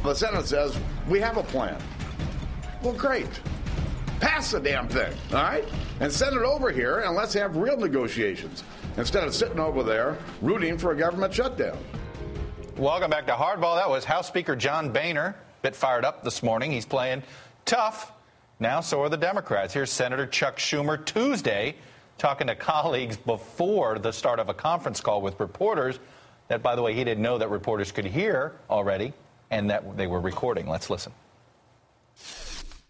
The Senate says, we have a plan. Well, great. Pass the damn thing, all right? And send it over here, and let's have real negotiations instead of sitting over there rooting for a government shutdown. Welcome back to Hardball. That was House Speaker John Boehner. Bit fired up this morning. He's playing tough. Now so are the Democrats. Here's Senator Chuck Schumer Tuesday talking to colleagues before the start of a conference call with reporters that, by the way, he didn't know that reporters could hear already and that they were recording. Let's listen.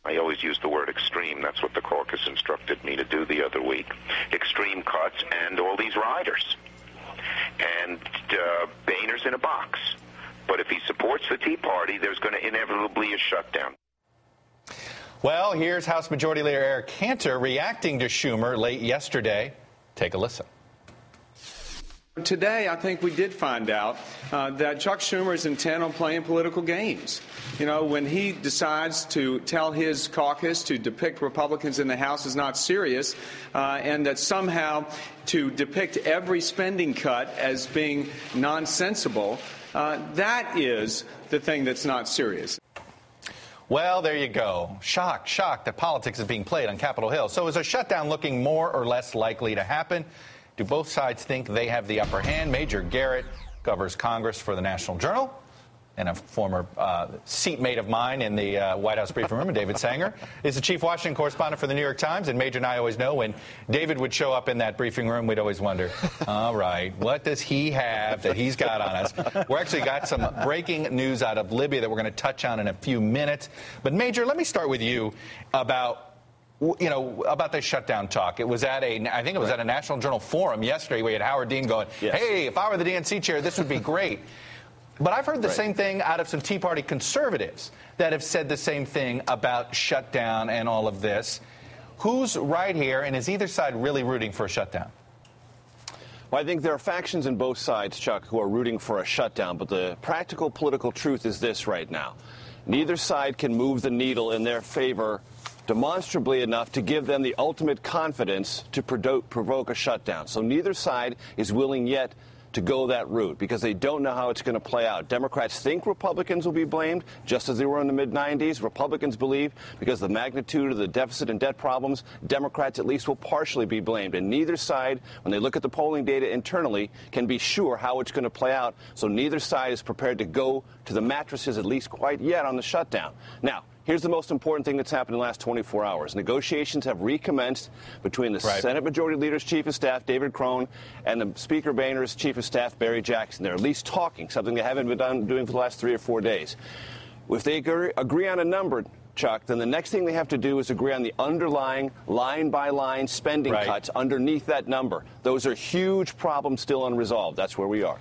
I always use the word extreme. That's what the caucus instructed me to do the other week. Extreme cuts and all these riders. And Boehner's in a box. But if he supports the Tea Party, there's going to inevitably be a shutdown. Well, here's House Majority Leader Eric Cantor reacting to Schumer late yesterday. Take a listen. Today, I think we did find out that Chuck Schumer is intent on playing political games. You know, when he decides to tell his caucus to depict Republicans in the House as not serious, and that somehow to depict every spending cut as being nonsensical, that is the thing that's not serious. Well, there you go. Shock that politics is being played on Capitol Hill. So is a shutdown looking more or less likely to happen? Do both sides think they have the upper hand? Major Garrett covers Congress for the National Journal, and a former seatmate of mine in the White House briefing room, David Sanger, is the chief Washington correspondent for the New York Times. And Major and I always know when David would show up in that briefing room, we'd always wonder, all right, what does he have that he's got on us? We're actually got some breaking news out of Libya that we're going to touch on in a few minutes. But Major, let me start with you about the shutdown talk. It was at I think it was at a National Journal forum yesterday. We had Howard Dean going, hey, if I were the DNC chair, this would be great. But I've heard the same thing out of some Tea Party conservatives that have said the same thing about shutdown and all of this. Who's right here, and is either side really rooting for a shutdown? Well, I think there are factions in both sides, Chuck, who are rooting for a shutdown. But the practical political truth is this right now. Neither side can move the needle in their favor demonstrably enough to give them the ultimate confidence to provoke a shutdown. So neither side is willing yet to go that route because they don't know how it's going to play out. Democrats think Republicans will be blamed, just as they were in the mid-'90s. Republicans believe, because of the magnitude of the deficit and debt problems, Democrats at least will partially be blamed. And neither side, when they look at the polling data internally, can be sure how it's going to play out. So neither side is prepared to go to the mattresses, at least quite yet, on the shutdown. Now, here's the most important thing that's happened in the last 24 hours. Negotiations have recommenced between the Senate Majority Leader's Chief of Staff, David Crone, and the Speaker Boehner's Chief of Staff, Barry Jackson. They're at least talking, something they haven't been doing for the last 3 or 4 days. If they agree on a number, Chuck, then the next thing they have to do is agree on the underlying line-by-line spending cuts underneath that number. Those are huge problems still unresolved. That's where we are.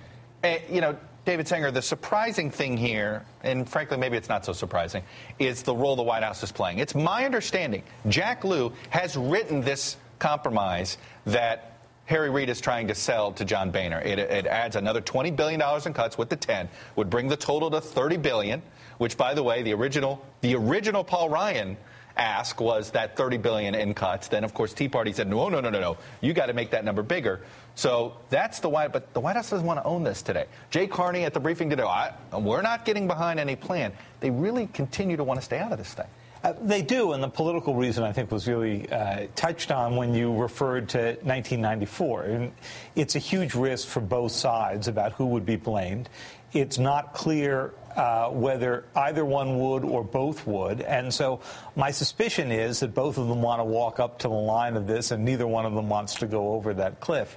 David Sanger, the surprising thing here, and frankly maybe it's not so surprising, is the role the White House is playing. It's my understanding Jack Lew has written this compromise that Harry Reid is trying to sell to John Boehner. It adds another $20 billion in cuts with the 10, would bring the total to $30 billion, which, by the way, the original Paul Ryan ask was that $30 billion in cuts. Then, of course, Tea Party said, no. You got to make that number bigger. So that's the White, but the White House doesn't want to own this today. Jay Carney at the briefing today, we're not getting behind any plan. They really continue to want to stay out of this thing. They do, and the political reason, I think, was really touched on when you referred to 1994. And it's a huge risk for both sides about who would be blamed. It's not clear whether either one would or both would. And so my suspicion is that both of them want to walk up to the line of this, and neither one of them wants to go over that cliff.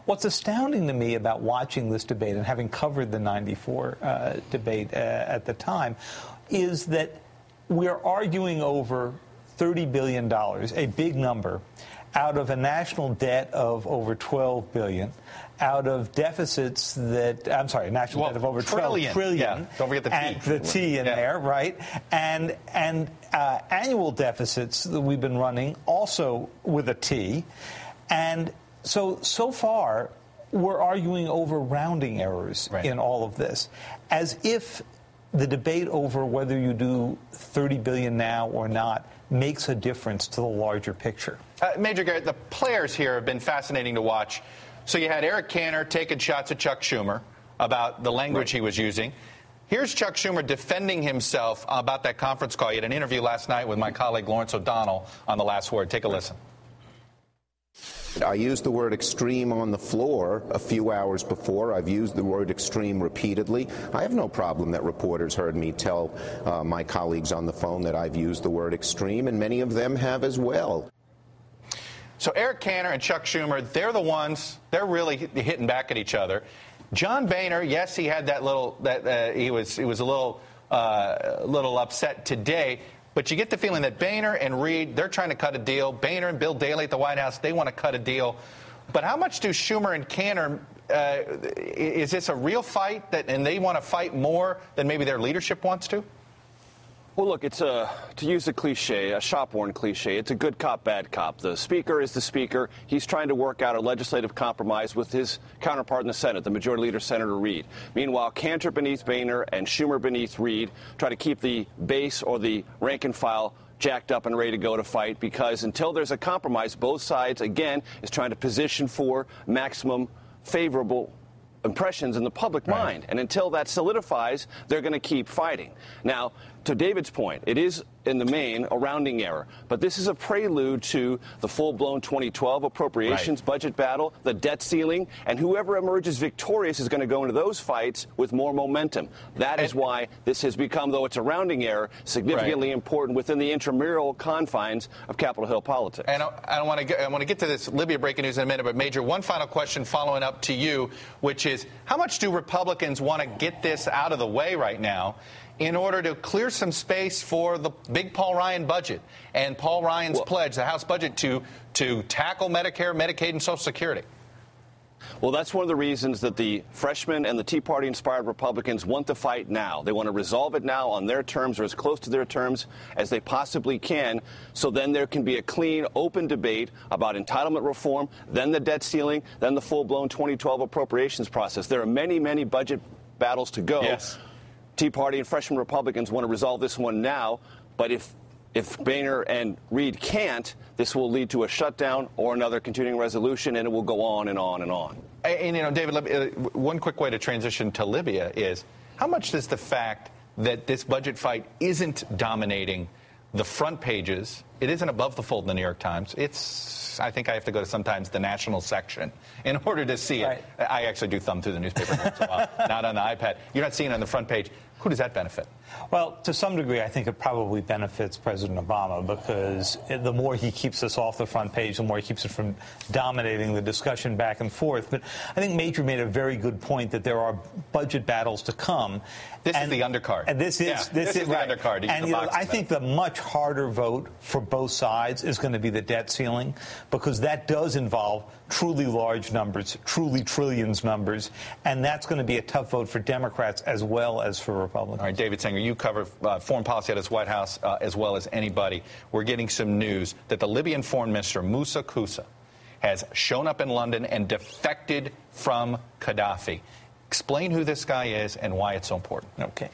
What's astounding to me about watching this debate and having covered the 94 debate at the time is that we're arguing over $30 billion, a big number, out of a national debt of over $12 billion, out of deficits that, a national debt of over $12 trillion. Yeah. Don't forget the T. And the T in there, right? And annual deficits that we've been running also with a T. And so far, we're arguing over rounding errors in all of this, as if the debate over whether you do $30 billion now or not makes a difference to the larger picture. Major Garrett, the players here have been fascinating to watch. So you had Eric Cantor taking shots at Chuck Schumer about the language he was using. Here's Chuck Schumer defending himself about that conference call. He had an interview last night with my colleague Lawrence O'Donnell on The Last Word. Take a listen. I used the word extreme on the floor a few hours before. I've used the word extreme repeatedly. I have no problem that reporters heard me tell my colleagues on the phone that I've used the word extreme, and many of them have as well. So Eric Cantor and Chuck Schumer, they're the ones, they're really hitting back at each other. John Boehner, yes, he had that little, he was a little upset today. But you get the feeling that Boehner and Reid, they're trying to cut a deal. Boehner and Bill Daley at the White House, they want to cut a deal. But how much do Schumer and Cantor, is this a real fight, and they want to fight more than maybe their leadership wants to? Well, look, it's to use a cliche, a shop-worn cliche, it's a good cop, bad cop. The speaker is the speaker. He's trying to work out a legislative compromise with his counterpart in the Senate, the Majority Leader, Senator Reid. Meanwhile, Cantor beneath Boehner and Schumer beneath Reid try to keep the base or the rank and file jacked up and ready to go to fight, because until there's a compromise, both sides, again, is trying to position for maximum favorable impressions in the public mind. And until that solidifies, they're going to keep fighting. Now, to David's point, it is, in the main, a rounding error. But this is a prelude to the full-blown 2012 appropriations budget battle, the debt ceiling, and whoever emerges victorious is going to go into those fights with more momentum. That is why this has become, though it's a rounding error, significantly important within the intramural confines of Capitol Hill politics. And I want to get to this Libya breaking news in a minute, but Major, one final question following up to you, which is, how much do Republicans want to get this out of the way right now in order to clear some space for the big Paul Ryan budget and Paul Ryan's pledge, the House budget, to tackle Medicare, Medicaid, and Social Security? Well, that's one of the reasons that the freshmen and the Tea Party-inspired Republicans want to fight now. They want to resolve it now on their terms or as close to their terms as they possibly can, so then there can be a clean, open debate about entitlement reform, then the debt ceiling, then the full-blown 2012 appropriations process. There are many, many budget battles to go. Yes. Tea Party and freshman Republicans want to resolve this one now, but if Boehner and Reid can't, this will lead to a shutdown or another continuing resolution, and it will go on and on and on. And, you know, David, one quick way to transition to Libya is, how much does the fact that this budget fight isn't dominating the front pages, it isn't above the fold in the New York Times, it's, I think I have to go to sometimes the national section in order to see it. I actually do thumb through the newspaper once in a while, not on the iPad. You're not seeing it on the front page. Who does that benefit? Well, to some degree, I think it probably benefits President Obama, because the more he keeps this off the front page, the more he keeps it from dominating the discussion back and forth. But I think Major made a very good point that there are budget battles to come. This is the undercard. And this is the undercard. And I think the much harder vote for both sides is going to be the debt ceiling, because that does involve truly large numbers, truly trillions numbers, and that's going to be a tough vote for Democrats as well as for Republicans. All right, David Sanger, you cover foreign policy at this White House as well as anybody. We're getting some news that the Libyan foreign minister, Moussa Koussa, has shown up in London and defected from Gaddafi. Explain who this guy is and why it's so important. Okay.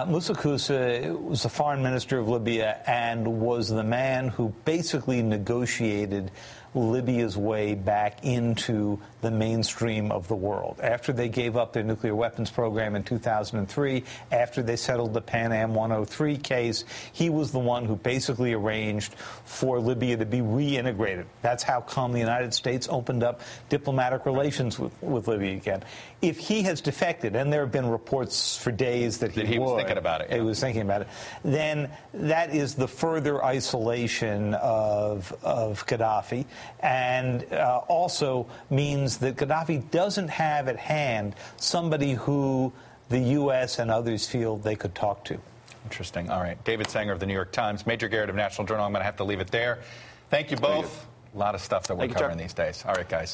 Moussa Koussa was the foreign minister of Libya and was the man who basically negotiated Libya's way back into the mainstream of the world. After they gave up their nuclear weapons program in 2003, after they settled the Pan Am 103 case, he was the one who basically arranged for Libya to be reintegrated. That's how come the United States opened up diplomatic relations with Libya again. If he has defected, and there have been reports for days that he was thinking about it. He was thinking about it. Then that is the further isolation of Gaddafi, and also means that Gaddafi doesn't have at hand somebody who the U.S. and others feel they could talk to. Interesting. All right. David Sanger of the New York Times, Major Garrett of National Journal. I'm going to have to leave it there. Thank you both. A lot of stuff that we're covering these days. All right, guys.